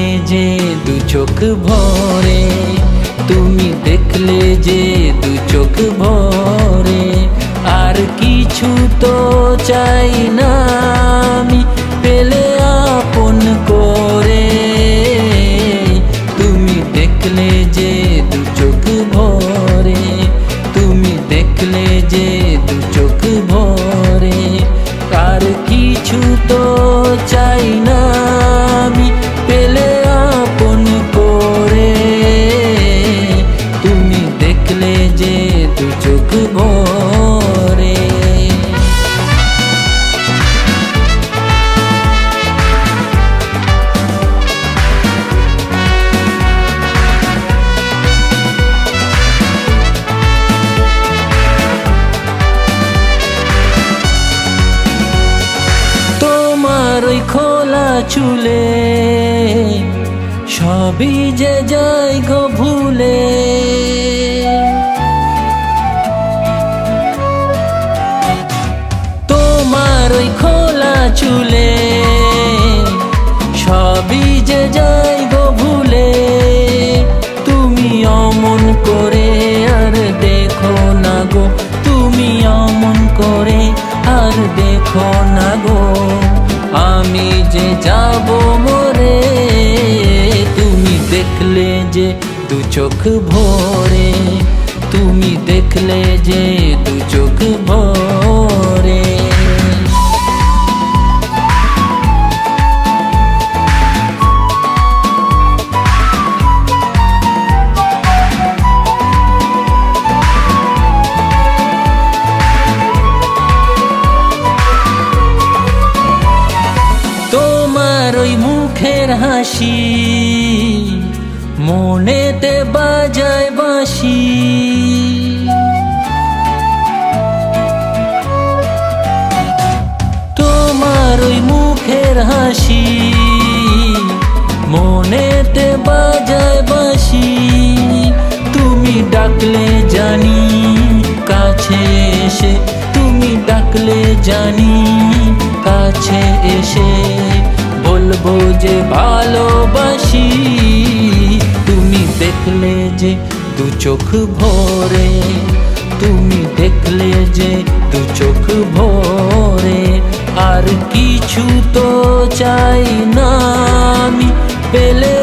দেখলে যে দু চোখ ভরে, তুমি দেখলে যে দু চোখ ভরে, আর কিছু তো চাই না আমি পেলে আপন করে। তুমি দেখলে যে দু চোখ ভরে, তুমি দেখলে যে দু চোখ ভরে, আর কিছু তো চাই না আমি পেলে আপন করে। তুমি দেখলে যে দু চোখ ভরে। তোমার ওই খোলা চুলে সবই যে যাই গো ভুলে, তোমার ওই খোলা চুলে সবই যে যাই গো ভুলে। তুমি অমন করে আর দেখো না গো, তুমি অমন করে আর দেখো না গো, আমি যে যাব মরে। তুমি দেখলে যে দু চোখ ভরে, তুমি দেখলে যে দু চোখ ভরে। তোমার ওই মুখের হাসি মনেতে বাজায় বাঁশি, তোমার ওই মুখের হাসি মনেতে বাজায় বাঁশি। তুমি ডাকলে জানি কাছে এসে, তুমি ডাকলে জানি কাছে এসে বলবো যে ভালোবাসি। তুমি দেখলে যে দু চোখ ভরে, তুমি দেখলে যে দু চোখ ভরে, আর কিছু তো চাই না আমি পেলে